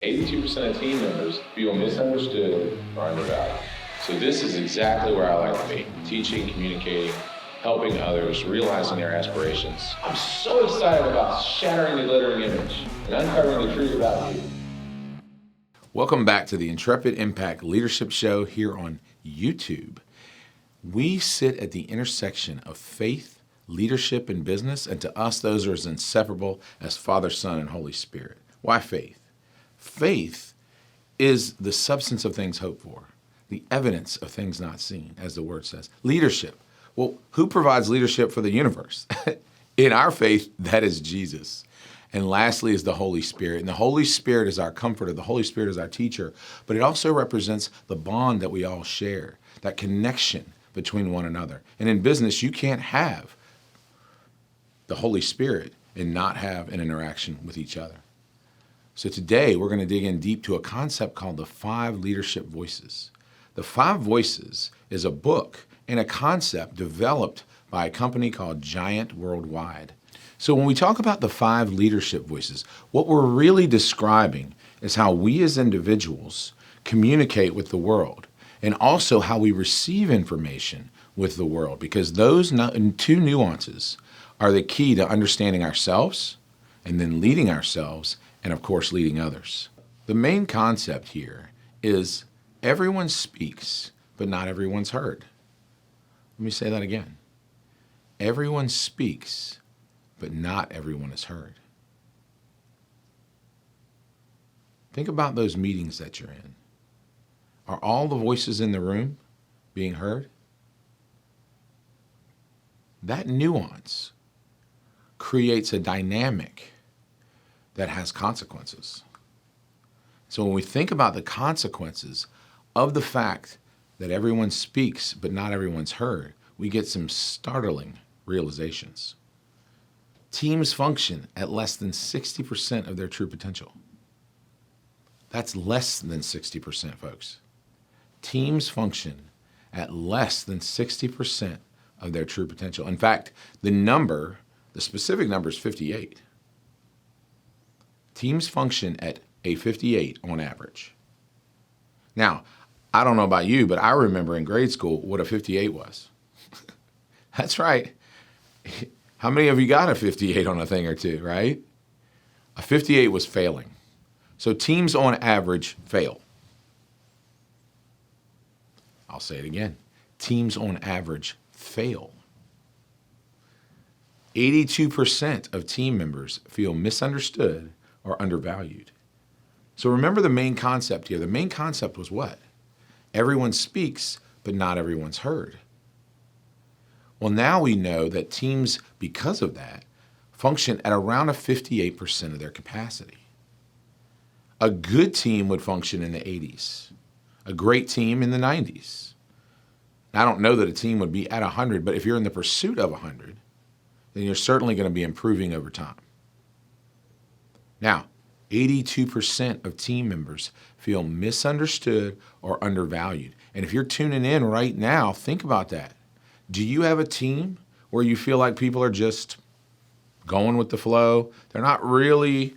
82% of team members feel misunderstood or undervalued. So this is exactly where I like to be, teaching, communicating, helping others, realizing their aspirations. I'm so excited about shattering the glittering image and uncovering the truth about you. Welcome back to the Intrepid Impact Leadership Show here on YouTube. We sit at the intersection of faith, leadership, and business, and to us, those are as inseparable as Father, Son, and Holy Spirit. Why faith? Faith is the substance of things hoped for, the evidence of things not seen, as the word says. Leadership. Well, who provides leadership for the universe? In our faith, that is Jesus. And lastly is the Holy Spirit. And the Holy Spirit is our comforter. The Holy Spirit is our teacher. But it also represents the bond that we all share, that connection between one another. And in business, you can't have the Holy Spirit and not have an interaction with each other. So today, we're going to dig in deep to a concept called the 5 Leadership Voices. The 5 Voices is a book and a concept developed by a company called Giant Worldwide. So when we talk about the 5 leadership voices, what we're really describing is how we as individuals communicate with the world and also how we receive information with the world, because those 2 nuances are the key to understanding ourselves and then leading ourselves and, of course, leading others. The main concept here is everyone speaks, but not everyone's heard. Let me say that again. Everyone speaks, but not everyone is heard. Think about those meetings that you're in. Are all the voices in the room being heard? That nuance creates a dynamic that has consequences. So when we think about the consequences of the fact that everyone speaks but not everyone's heard, we get some startling realizations. Teams function at less than 60% of their true potential. That's less than 60%, folks. Teams function at less than 60% of their true potential. In fact, the specific number is 58. Teams function at a 58 on average. Now, I don't know about you, but I remember in grade school what a 58 was. That's right. How many of you got a 58 on a thing or two, right? A 58 was failing. So teams on average fail. I'll say it again. Teams on average fail. 82% of team members feel misunderstood or undervalued. So remember the main concept here. The main concept was what? Everyone speaks, but not everyone's heard. Well, now we know that teams, because of that, function at around a 58% of their capacity. A good team would function in the 80s. A great team in the 90s. I don't know that a team would be at 100, but if you're in the pursuit of 100, then you're certainly going to be improving over time. Now, 82% of team members feel misunderstood or undervalued. And if you're tuning in right now, think about that. Do you have a team where you feel like people are just going with the flow? They're not really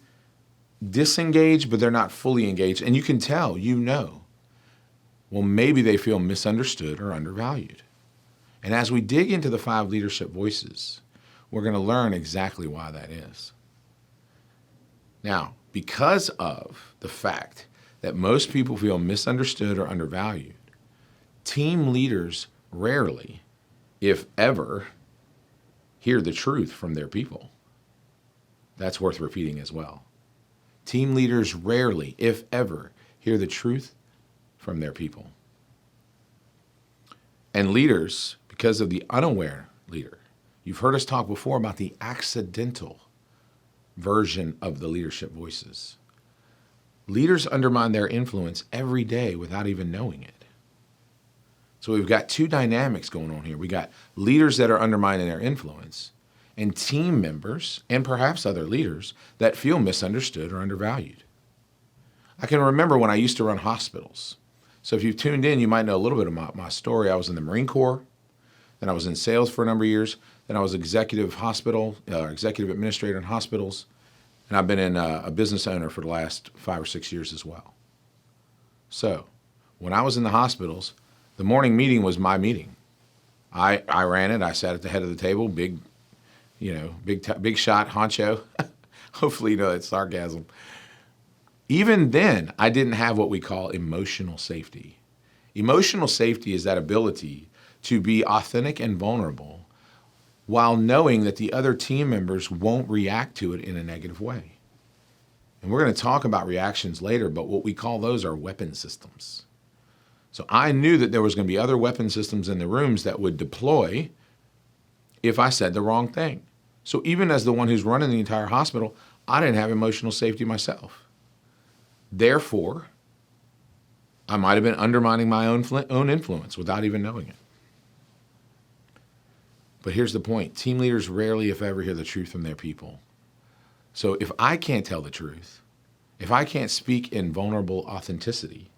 disengaged, but they're not fully engaged. And you can tell, well, maybe they feel misunderstood or undervalued. And as we dig into the 5 leadership voices, we're going to learn exactly why that is. Now, because of the fact that most people feel misunderstood or undervalued, team leaders rarely, if ever, hear the truth from their people. That's worth repeating as well. Team leaders rarely, if ever, hear the truth from their people. And leaders, because of the unaware leader, you've heard us talk before about the accidental version of the leadership voices. Leaders undermine their influence every day without even knowing it. So we've got 2 dynamics going on here. We got leaders that are undermining their influence and team members and perhaps other leaders that feel misunderstood or undervalued. I can remember when I used to run hospitals. So if you've tuned in, you might know a little bit about my story. I was in the Marine Corps, then I was in sales for a number of years, then I was executive administrator in hospitals, And I've been a business owner for the last 5 or 6 years as well. So when I was in the hospitals, the morning meeting was my meeting. I ran it. I sat at the head of the table, big shot honcho. Hopefully you know it's sarcasm. Even then, I didn't have what we call emotional safety. Emotional safety is that ability to be authentic and vulnerable while knowing that the other team members won't react to it in a negative way. And we're going to talk about reactions later, but what we call those are weapon systems. So I knew that there was going to be other weapon systems in the rooms that would deploy if I said the wrong thing. So even as the one who's running the entire hospital, I didn't have emotional safety myself. Therefore, I might have been undermining my own influence without even knowing it. But here's the point. Team leaders rarely, if ever, hear the truth from their people. So if I can't tell the truth, if I can't speak in vulnerable authenticity,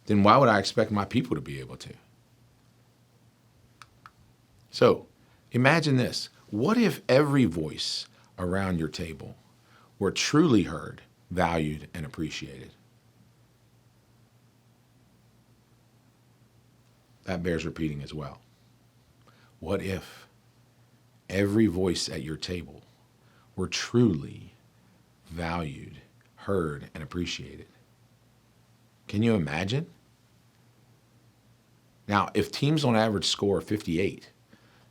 then why would I expect my people to be able to? So imagine this. What if every voice around your table were truly heard, valued, and appreciated? That bears repeating as well. What if every voice at your table were truly valued, heard, and appreciated? Can you imagine? Now, if teams on average score 58,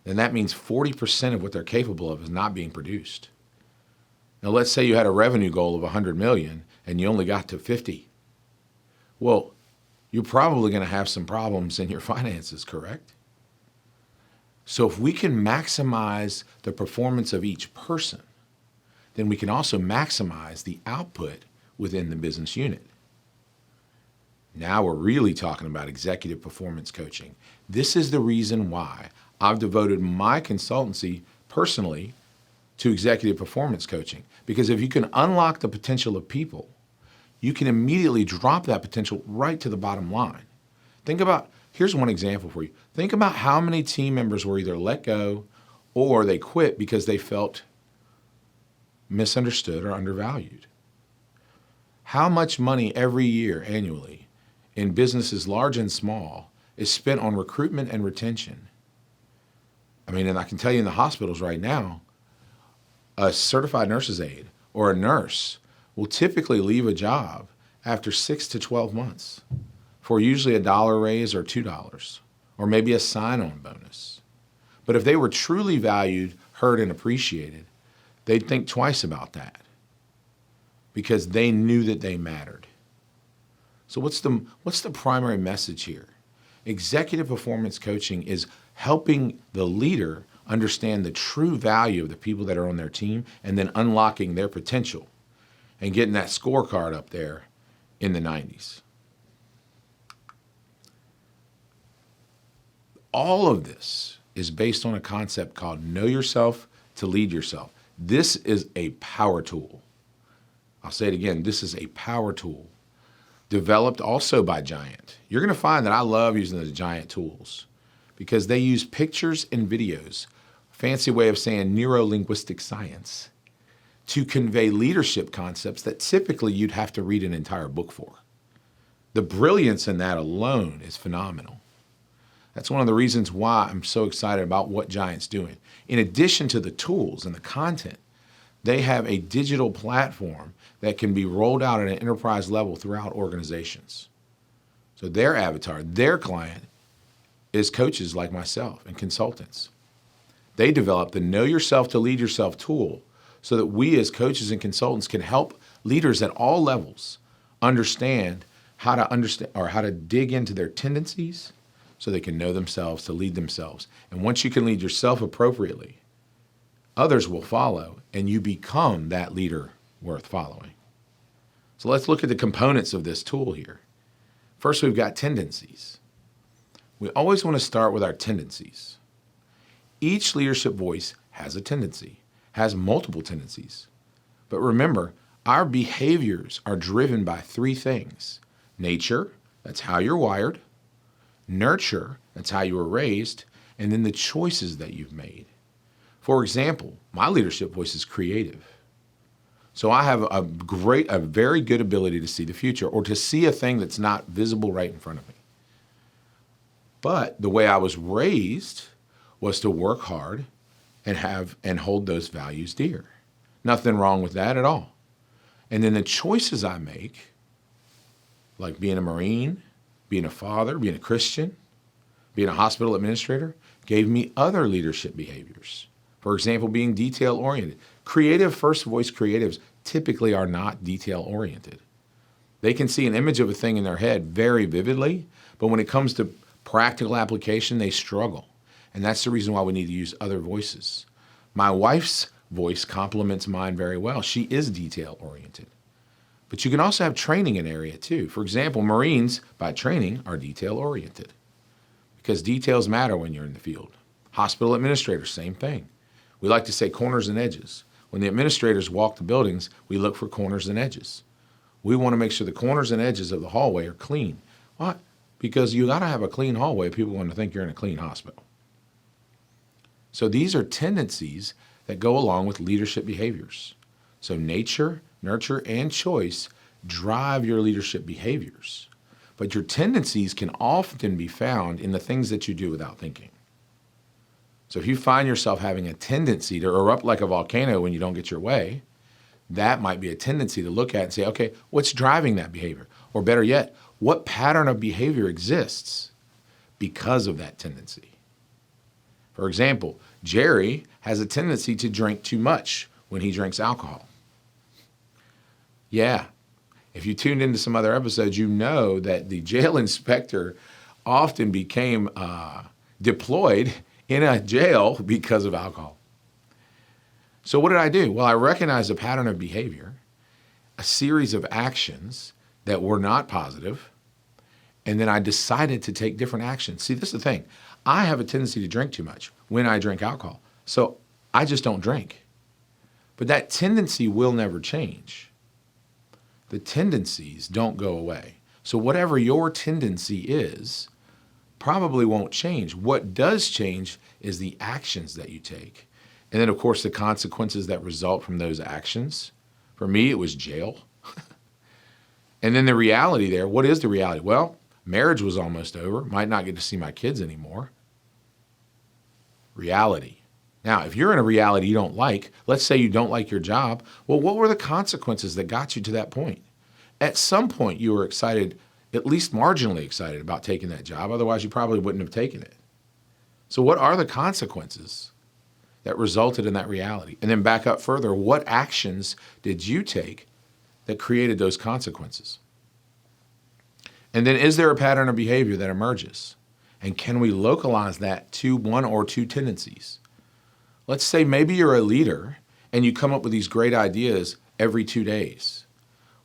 then that means 40% of what they're capable of is not being produced. Now, let's say you had a revenue goal of 100 million and you only got to 50. Well, you're probably going to have some problems in your finances, correct? So if we can maximize the performance of each person, then we can also maximize the output within the business unit. Now we're really talking about executive performance coaching. This is the reason why I've devoted my consultancy personally to executive performance coaching. Because if you can unlock the potential of people, you can immediately drop that potential right to the bottom line. Here's one example for you. Think about how many team members were either let go or they quit because they felt misunderstood or undervalued. How much money every year annually in businesses large and small is spent on recruitment and retention? I mean, and I can tell you in the hospitals right now, a certified nurse's aide or a nurse will typically leave a job after 6 to 12 months for usually $1 raise or $2, or maybe a sign-on bonus. But if they were truly valued, heard, and appreciated, they'd think twice about that because they knew that they mattered. So what's the primary message here? Executive performance coaching is helping the leader understand the true value of the people that are on their team and then unlocking their potential and getting that scorecard up there in the 90s. All of this is based on a concept called know yourself to lead yourself. This is a power tool. I'll say it again. This is a power tool developed also by Giant. You're going to find that I love using the Giant tools because they use pictures and videos, fancy way of saying neuro-linguistic science, to convey leadership concepts that typically you'd have to read an entire book for. The brilliance in that alone is phenomenal. That's one of the reasons why I'm so excited about what Giant's doing. In addition to the tools and the content, they have a digital platform that can be rolled out at an enterprise level throughout organizations. So their avatar, their client, is coaches like myself and consultants. They developed the Know Yourself to Lead Yourself tool so that we as coaches and consultants can help leaders at all levels understand how to dig into their tendencies so they can know themselves to lead themselves. And once you can lead yourself appropriately, others will follow and you become that leader worth following. So let's look at the components of this tool here. First, we've got tendencies. We always want to start with our tendencies. Each leadership voice has a tendency, has multiple tendencies. But remember, our behaviors are driven by 3 things. Nature, that's how you're wired. Nurture, that's how you were raised. And then the choices that you've made. For example, my leadership voice is creative. So I have a very good ability to see the future or to see a thing that's not visible right in front of me. But the way I was raised was to work hard and hold those values dear. Nothing wrong with that at all. And then the choices I make, like being a Marine, being a father, being a Christian, being a hospital administrator, gave me other leadership behaviors. For example, being detail-oriented. Creative first voice creatives typically are not detail-oriented. They can see an image of a thing in their head very vividly, but when it comes to practical application, they struggle. And that's the reason why we need to use other voices. My wife's voice complements mine very well. She is detail-oriented. But you can also have training in area too. For example, Marines, by training, are detail-oriented because details matter when you're in the field. Hospital administrators, same thing. We like to say corners and edges. When the administrators walk the buildings, we look for corners and edges. We want to make sure the corners and edges of the hallway are clean. Why? Because you got to have a clean hallway if people want to think you're in a clean hospital. So these are tendencies that go along with leadership behaviors. So nature, nurture, and choice drive your leadership behaviors. But your tendencies can often be found in the things that you do without thinking. So if you find yourself having a tendency to erupt like a volcano when you don't get your way, that might be a tendency to look at and say, okay, what's driving that behavior? Or better yet, what pattern of behavior exists because of that tendency? For example, Jerry has a tendency to drink too much when he drinks alcohol. Yeah, if you tuned into some other episodes, you know that the jail inspector often became deployed in a jail because of alcohol. So what did I do? Well, I recognized a pattern of behavior, a series of actions that were not positive, and then I decided to take different actions. See, this is the thing. I have a tendency to drink too much when I drink alcohol. So I just don't drink. But that tendency will never change. The tendencies don't go away. So whatever your tendency is, probably won't change. What does change is the actions that you take. And then, of course, the consequences that result from those actions. For me, it was jail. And then the reality there, what is the reality? Well, marriage was almost over. Might not get to see my kids anymore. Reality. Now, if you're in a reality you don't like, let's say you don't like your job, well, what were the consequences that got you to that point? At some point, you were excited, at least marginally excited about taking that job. Otherwise, you probably wouldn't have taken it. So what are the consequences that resulted in that reality? And then back up further, what actions did you take that created those consequences? And then is there a pattern of behavior that emerges? And can we localize that to one or two tendencies? Let's say maybe you're a leader and you come up with these great ideas every 2 days.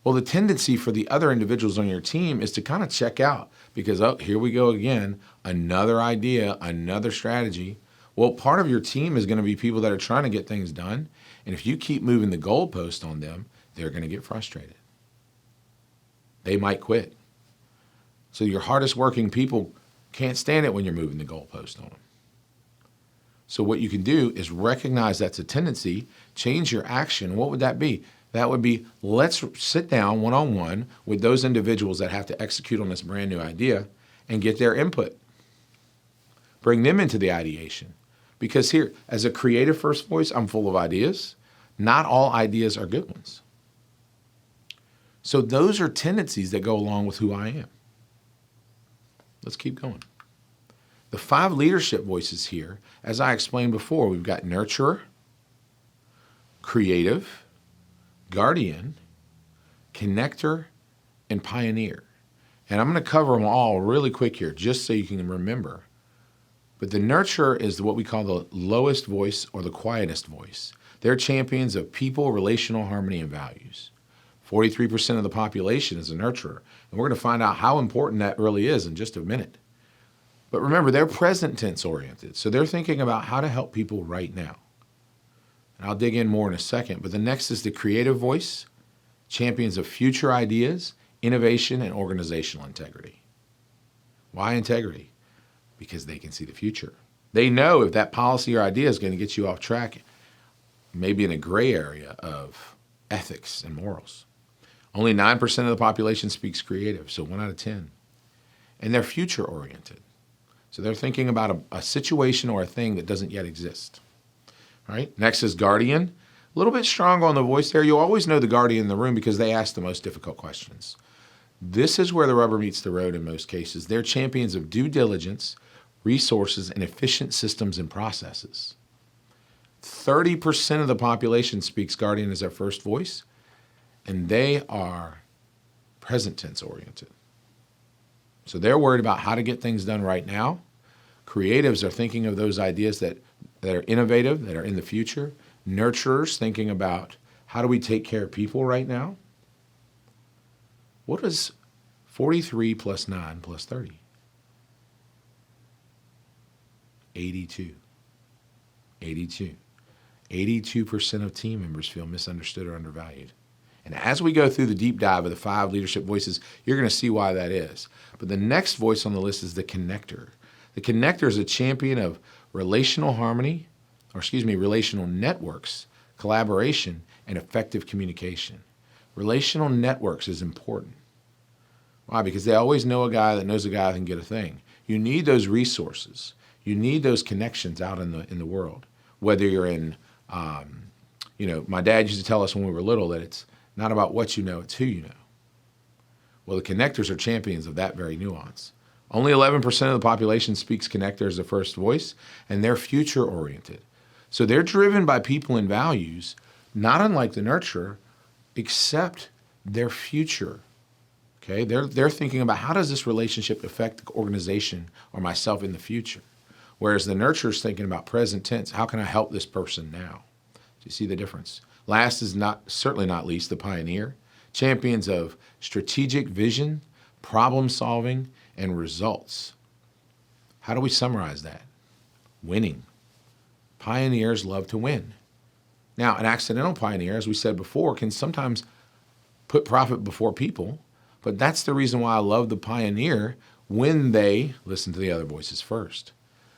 Well, the tendency for the other individuals on your team is to kind of check out because, oh, here we go again, another idea, another strategy. Well, part of your team is going to be people that are trying to get things done. And if you keep moving the goalpost on them, they're going to get frustrated. They might quit. So your hardest working people can't stand it when you're moving the goalpost on them. So what you can do is recognize that's a tendency, change your action. What would that be? That would be, let's sit down one-on-one with those individuals that have to execute on this brand new idea and get their input. Bring them into the ideation. Because here, as a creative first voice, I'm full of ideas. Not all ideas are good ones. So those are tendencies that go along with who I am. Let's keep going. The 5 leadership voices here, as I explained before, we've got nurturer, creative, guardian, connector, and pioneer. And I'm going to cover them all really quick here, just so you can remember. But the nurturer is what we call the lowest voice or the quietest voice. They're champions of people, relational harmony, and values. 43% of the population is a nurturer. And we're going to find out how important that really is in just a minute. But remember, they're present tense oriented. So they're thinking about how to help people right now. And I'll dig in more in a second. But the next is the creative voice, champions of future ideas, innovation, and organizational integrity. Why integrity? Because they can see the future. They know if that policy or idea is going to get you off track, maybe in a gray area of ethics, and morals. Only 9% of the population speaks creative, so 1 out of 10. And they're future-oriented. So they're thinking about a situation or a thing that doesn't yet exist. All right? Next is guardian. A little bit strong on the voice there. You'll always know the guardian in the room because they ask the most difficult questions. This is where the rubber meets the road in most cases. They're champions of due diligence, resources, and efficient systems and processes. 30% of the population speaks guardian as their first voice, and they are present tense oriented. So they're worried about how to get things done right now. Creatives are thinking of those ideas that are innovative, that are in the future. Nurturers thinking about how do we take care of people right now. What is 43 plus 9 plus 30? 82. 82. 82% of team members feel misunderstood or undervalued. And as we go through the deep dive of the 5 leadership voices, you're going to see why that is. But the next voice on the list is the connector. The connector is a champion of relational harmony, relational networks, collaboration, and effective communication. Relational networks is important. Why? Because they always know a guy that knows a guy that can get a thing. You need those resources. You need those connections out in the world. Whether you're in, my dad used to tell us when we were little that it's not about what you know, it's who you know. Well, the connectors are champions of that very nuance. Only 11% of the population speaks connector as the first voice, and they're future-oriented. So they're driven by people and values, not unlike the nurturer, except their future. Okay, they're thinking about how does this relationship affect the organization or myself in the future, whereas the nurturer is thinking about present tense. How can I help this person now? Do you see the difference? Last is certainly not least the pioneer, champions of strategic vision, problem solving, and results. How do we summarize that? Winning. Pioneers love to win. Now, an accidental pioneer, as we said before, can sometimes put profit before people, but that's the reason why I love the pioneer when they listen to the other voices first.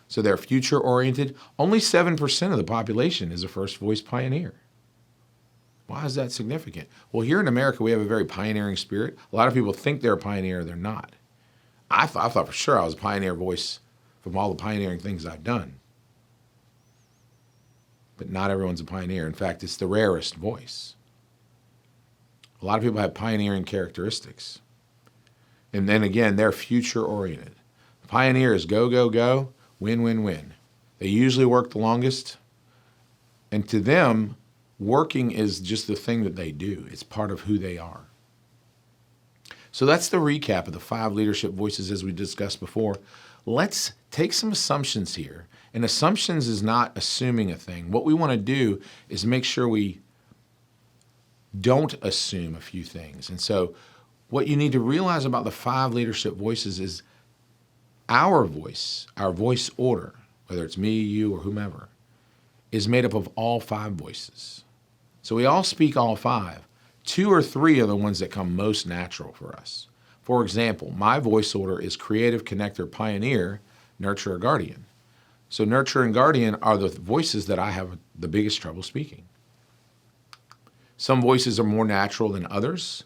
So they're future-oriented. Only 7% of the population is a first-voice pioneer. Why is that significant? Well, here in America, we have a very pioneering spirit. A lot of people think they're a pioneer, they're not. I thought for sure I was a pioneer voice from all the pioneering things I've done. But not everyone's a pioneer. In fact, it's the rarest voice. A lot of people have pioneering characteristics. And then again, they're future-oriented. Pioneer is go, go, go, win, win, win. They usually work the longest. And to them, working is just the thing that they do. It's part of who they are. So that's the recap of the 5 leadership voices as we discussed before. Let's take some assumptions here. And assumptions is not assuming a thing. What we want to do is make sure we don't assume a few things. And so what you need to realize about the 5 leadership voices is our voice order, whether it's me, you, or whomever, is made up of all 5 voices. So we all speak all 5. 2 or 3 are the ones that come most natural for us. For example, my voice order is creative, connector, pioneer, nurturer, guardian. So nurturer and guardian are the voices that I have the biggest trouble speaking. Some voices are more natural than others.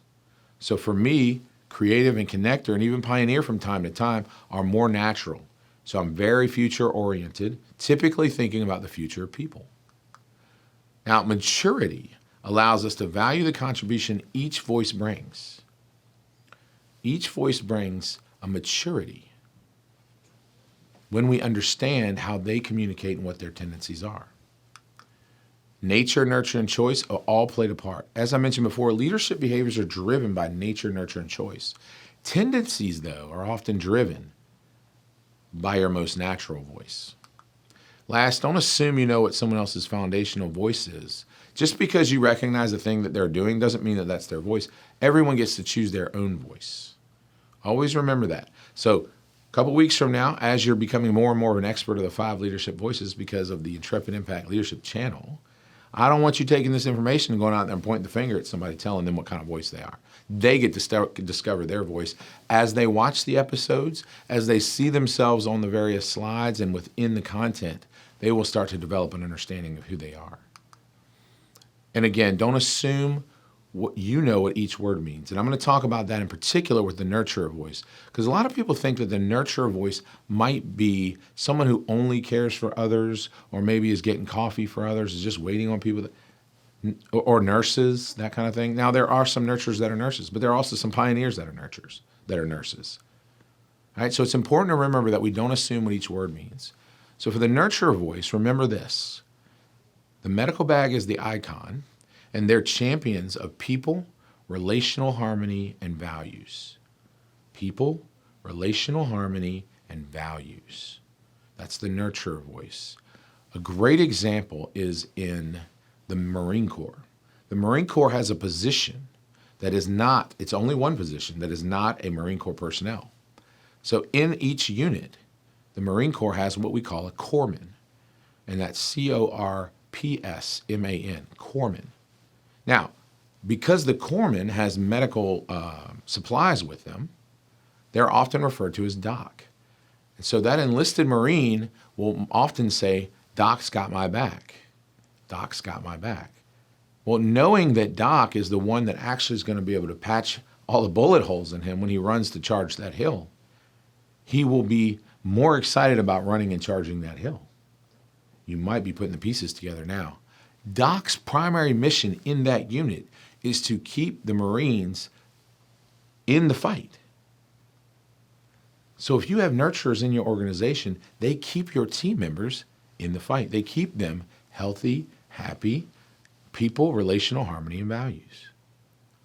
So for me, creative and connector and even pioneer from time to time are more natural. So I'm very future oriented, typically thinking about the future of people. Now, maturity allows us to value the contribution each voice brings. Each voice brings a maturity when we understand how they communicate and what their tendencies are. Nature, nurture, and choice are all played a part. As I mentioned before, leadership behaviors are driven by nature, nurture, and choice. Tendencies, though, are often driven by your most natural voice. Last, don't assume you know what someone else's foundational voice is. Just because you recognize the thing that they're doing doesn't mean that that's their voice. Everyone gets to choose their own voice. Always remember that. So a couple weeks from now, as you're becoming more and more of an expert of the 5 leadership voices because of the Intrepid Impact Leadership channel, I don't want you taking this information and going out there and pointing the finger at somebody telling them what kind of voice they are. They get to discover their voice as they watch the episodes, as they see themselves on the various slides and within the content, they will start to develop an understanding of who they are. And again, don't assume you know what each word means. And I'm going to talk about that in particular with the nurturer voice, because a lot of people think that the nurturer voice might be someone who only cares for others, or maybe is getting coffee for others, is just waiting on people, or nurses, that kind of thing. Now, there are some nurturers that are nurses, but there are also some pioneers that are nurses. All right, so it's important to remember that we don't assume what each word means. So for the nurturer voice, remember this. The medical bag is the icon, and they're champions of people, relational harmony, and values. People, relational harmony, and values. That's the nurturer voice. A great example is in the Marine Corps. The Marine Corps has a position that is not, it's only one position that is not a Marine Corps personnel. So in each unit, the Marine Corps has what we call a corpsman, and that's Corpsman, corpsman. Now, because the corpsman has medical supplies with them, they're often referred to as Doc. And so that enlisted Marine will often say, Doc's got my back. Doc's got my back. Well, knowing that Doc is the one that actually is going to be able to patch all the bullet holes in him when he runs to charge that hill, he will be more excited about running and charging that hill. You might be putting the pieces together now. Doc's primary mission in that unit is to keep the Marines in the fight. So if you have nurturers in your organization, they keep your team members in the fight. They keep them healthy, happy, people, relational harmony, and values.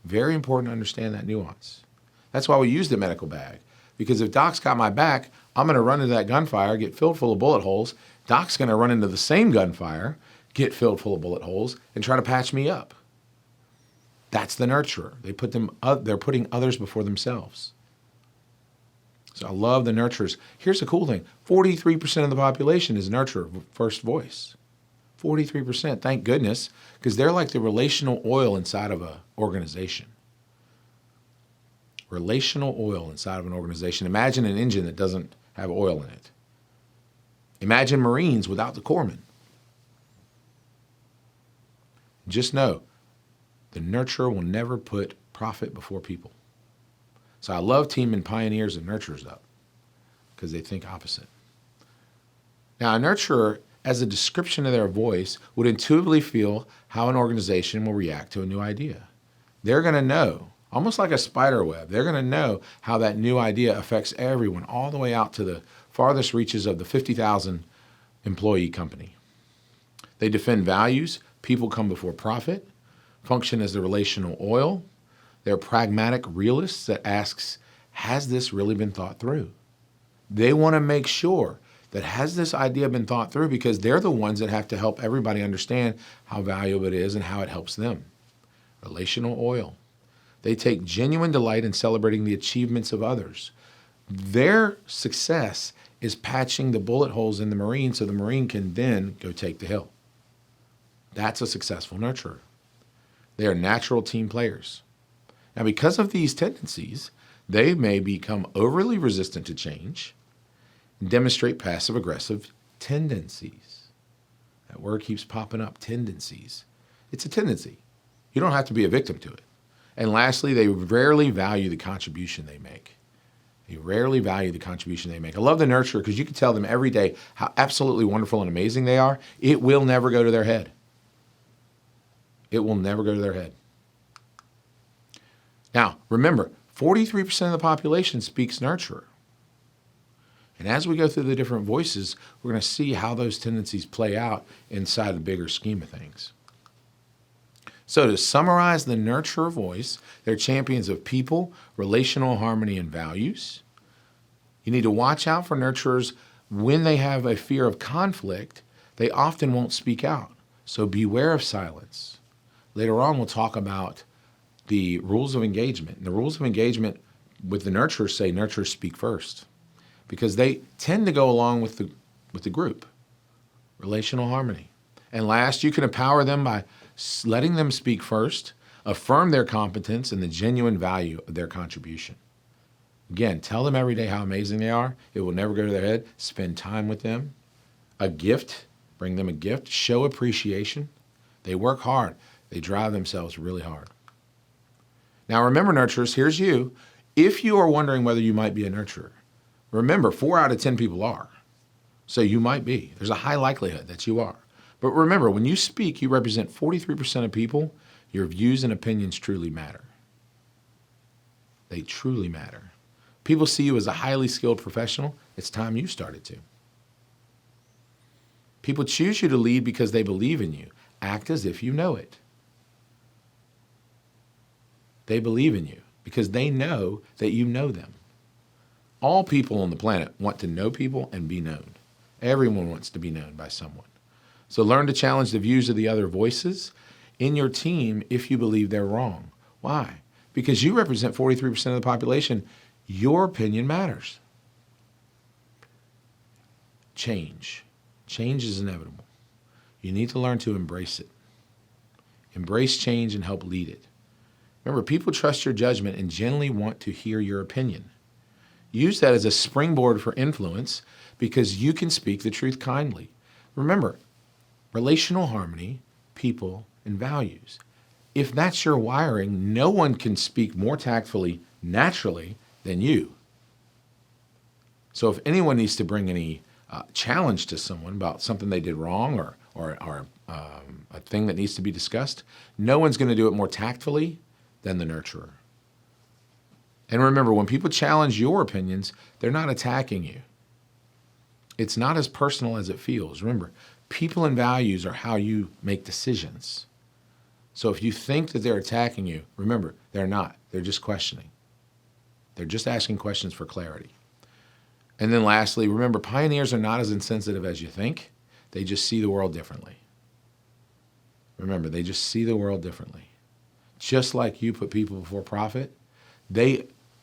Very important to understand that nuance. That's why we use the medical bag. Because if Doc's got my back, I'm going to run into that gunfire, get filled full of bullet holes. Doc's going to run into the same gunfire, get filled full of bullet holes, and try to patch me up. That's the nurturer. They're putting others before themselves. So I love the nurturers. Here's the cool thing. 43% of the population is nurturer, first voice. 43%, thank goodness, because they're like the relational oil inside of an organization. Relational oil inside of an organization. Imagine an engine that doesn't have oil in it. Imagine Marines without the corpsman. Just know, the nurturer will never put profit before people. So I love teaming pioneers and nurturers up because they think opposite. Now, a nurturer, as a description of their voice, would intuitively feel how an organization will react to a new idea. They're going to know, almost like a spider web, they're going to know how that new idea affects everyone, all the way out to the farthest reaches of the 50,000 employee company. They defend values, people come before profit, function as the relational oil. They're pragmatic realists that asks, has this really been thought through? They want to make sure that has this idea been thought through, because they're the ones that have to help everybody understand how valuable it is and how it helps them. Relational oil. They take genuine delight in celebrating the achievements of others. Their success is patching the bullet holes in the Marine so the Marine can then go take the hill. That's a successful nurturer. They are natural team players. Now, because of these tendencies, they may become overly resistant to change and demonstrate passive-aggressive tendencies. That word keeps popping up, tendencies. It's a tendency. You don't have to be a victim to it. And lastly, they rarely value the contribution they make. They rarely value the contribution they make. I love the nurturer because you can tell them every day how absolutely wonderful and amazing they are. It will never go to their head. It will never go to their head. Now, remember, 43% of the population speaks nurturer. And as we go through the different voices, we're going to see how those tendencies play out inside the bigger scheme of things. So to summarize the nurturer voice, they're champions of people, relational harmony, and values. You need to watch out for nurturers when they have a fear of conflict. They often won't speak out. So beware of silence. Later on, we'll talk about the rules of engagement. And the rules of engagement with the nurturers say nurturers speak first, because they tend to go along with the group. Relational harmony. And last, you can empower them by letting them speak first, affirm their competence and the genuine value of their contribution. Again, tell them every day how amazing they are. It will never go to their head. Spend time with them. A gift, bring them a gift. Show appreciation. They work hard. They drive themselves really hard. Now remember, nurturers, here's you. If you are wondering whether you might be a nurturer, remember 4 out of 10 people are. So you might be. There's a high likelihood that you are. But remember, when you speak, you represent 43% of people. Your views and opinions truly matter. They truly matter. People see you as a highly skilled professional. It's time you started to. People choose you to lead because they believe in you. Act as if you know it. They believe in you because they know that you know them. All people on the planet want to know people and be known. Everyone wants to be known by someone. So learn to challenge the views of the other voices in your team if you believe they're wrong. Why? Because you represent 43% of the population. Your opinion matters. Change. Change is inevitable. You need to learn to embrace it. Embrace change and help lead it. Remember, people trust your judgment and generally want to hear your opinion. Use that as a springboard for influence because you can speak the truth kindly. Remember, relational harmony, people, and values. If that's your wiring, no one can speak more tactfully, naturally, than you. So if anyone needs to bring any challenge to someone about something they did wrong or a thing that needs to be discussed, no one's going to do it more tactfully than the nurturer. And remember, when people challenge your opinions, they're not attacking you. It's not as personal as it feels. Remember, people and values are how you make decisions. So if you think that they're attacking you, remember, they're not. They're just questioning. They're just asking questions for clarity. And then lastly, remember, pioneers are not as insensitive as you think. They just see the world differently. Remember, they just see the world differently. Just like you put people before profit,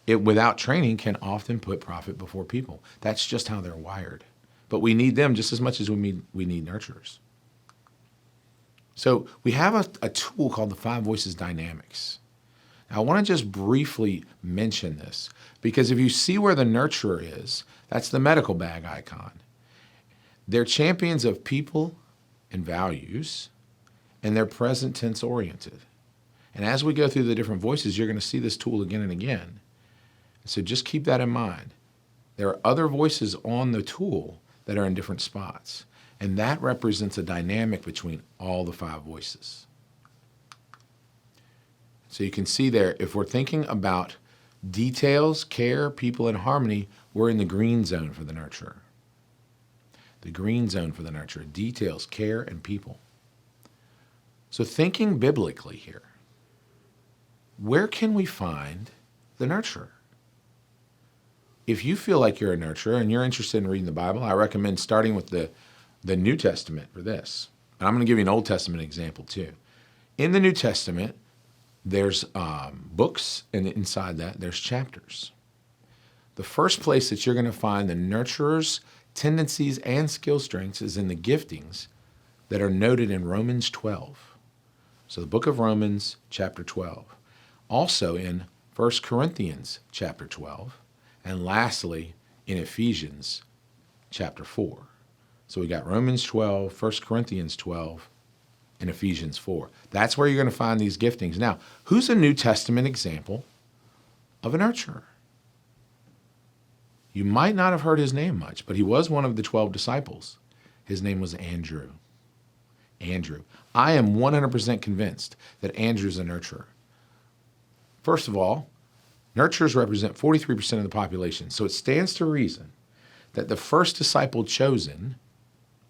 without training, can often put profit before people. That's just how they're wired. But we need them just as much as we need nurturers. So we have a tool called the 5 Voices Dynamics. Now, I want to just briefly mention this because if you see where the nurturer is, that's the medical bag icon. They're champions of people and values, and they're present tense oriented. And as we go through the different voices, you're going to see this tool again and again. So just keep that in mind. There are other voices on the tool that are in different spots. And that represents a dynamic between all the 5 voices. So you can see there, if we're thinking about details, care, people, and harmony, we're in the green zone for the nurturer. The green zone for the nurturer, details, care, and people. So thinking biblically here, where can we find the nurturer? If you feel like you're a nurturer and you're interested in reading the Bible, I recommend starting with the New Testament for this. And I'm going to give you an Old Testament example too. In the New Testament, there's books, and inside that, there's chapters. The first place that you're going to find the nurturer's tendencies and skill strengths is in the giftings that are noted in Romans 12. So the book of Romans, chapter 12. Also in 1 Corinthians, chapter 12. And lastly, in Ephesians, chapter 4. So we got Romans 12, 1 Corinthians 12, and Ephesians 4. That's where you're going to find these giftings. Now, who's a New Testament example of a nurturer? You might not have heard his name much, but he was one of the 12 disciples. His name was Andrew. Andrew. I am 100% convinced that Andrew's a nurturer. First of all, nurturers represent 43% of the population, so it stands to reason that the first disciple chosen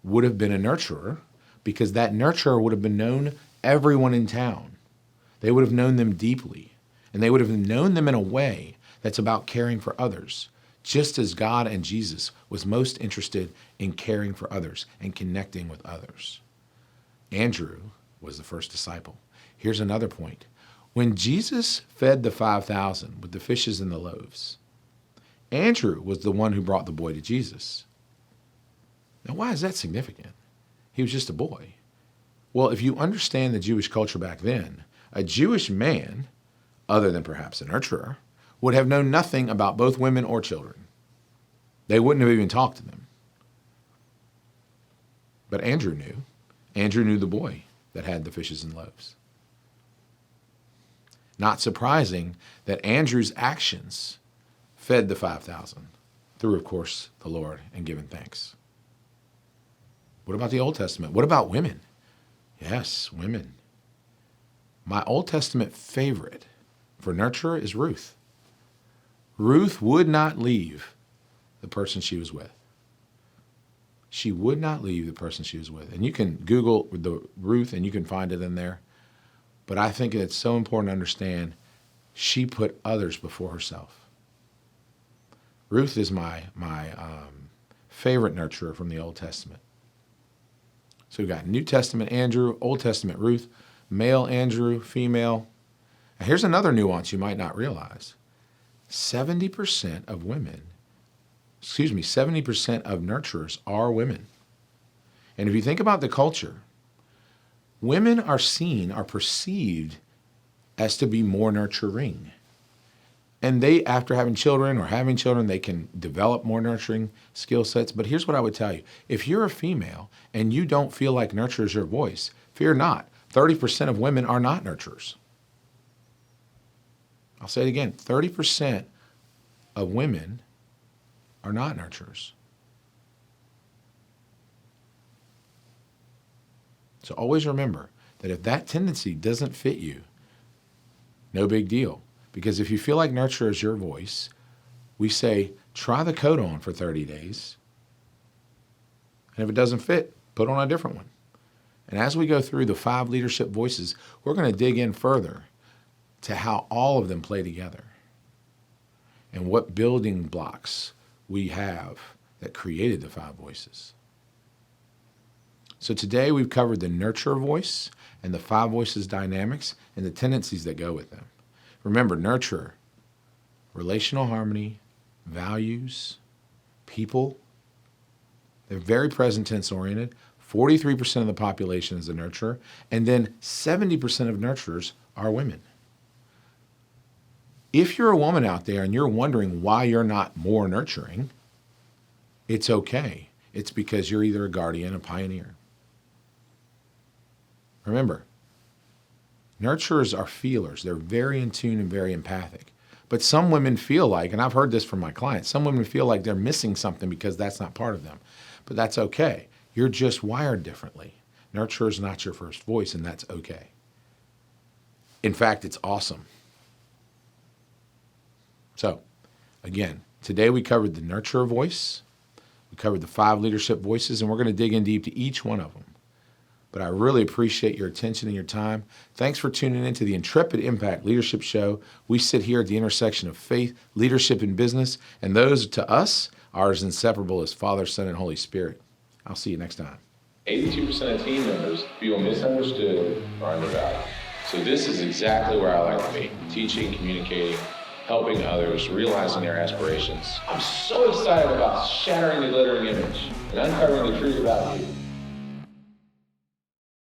would have been a nurturer because that nurturer would have been known everyone in town. They would have known them deeply, and they would have known them in a way that's about caring for others, just as God and Jesus was most interested in caring for others and connecting with others. Andrew was the first disciple. Here's another point. When Jesus fed the 5,000 with the fishes and the loaves, Andrew was the one who brought the boy to Jesus. Now, why is that significant? He was just a boy. Well, if you understand the Jewish culture back then, a Jewish man, other than perhaps a nurturer, would have known nothing about both women or children. They wouldn't have even talked to them. But Andrew knew. Andrew knew the boy that had the fishes and loaves. Not surprising that Andrew's actions fed the 5,000 through, of course, the Lord and giving thanks. What about the Old Testament? What about women? Yes, women. My Old Testament favorite for nurturer is Ruth. Ruth would not leave the person she was with. She would not leave the person she was with. And you can Google the Ruth and you can find it in there. But I think it's so important to understand she put others before herself. Ruth is my favorite nurturer from the Old Testament. So we've got New Testament Andrew, Old Testament Ruth, male Andrew, female. Now here's another nuance you might not realize. 70% of nurturers are women. And if you think about the culture, women are perceived as to be more nurturing. And they, after having children or having children, they can develop more nurturing skill sets. But here's what I would tell you. If you're a female and you don't feel like nurture is your voice, fear not. 30% of women are not nurturers. I'll say it again. 30% of women are not nurturers. So always remember that if that tendency doesn't fit you, no big deal. Because if you feel like nurture is your voice, we say, try the coat on for 30 days. And if it doesn't fit, put on a different one. And as we go through the 5 leadership voices, we're going to dig in further to how all of them play together and what building blocks we have that created the 5 voices. So today we've covered the nurturer voice and the 5 voices dynamics and the tendencies that go with them. Remember, nurturer, relational harmony, values, people. They're very present tense oriented. 43% of the population is a nurturer, and then 70% of nurturers are women. If you're a woman out there and you're wondering why you're not more nurturing, it's okay. It's because you're either a guardian or pioneer. Remember, nurturers are feelers. They're very in tune and very empathic. But some women feel like, and I've heard this from my clients, some women feel like they're missing something because that's not part of them. But that's okay. You're just wired differently. Nurturer is not your first voice, and that's okay. In fact, it's awesome. So, again, today we covered the nurturer voice. We covered the 5 leadership voices, and we're going to dig in deep to each one of them. But I really appreciate your attention and your time. Thanks for tuning in to the Intrepid Impact Leadership Show. We sit here at the intersection of faith, leadership, and business, and those to us are as inseparable as Father, Son, and Holy Spirit. I'll see you next time. 82% of team members feel misunderstood or undervalued. So this is exactly where I like to be, teaching, communicating, helping others, realizing their aspirations. I'm so excited about shattering the glittering image and uncovering the truth about you.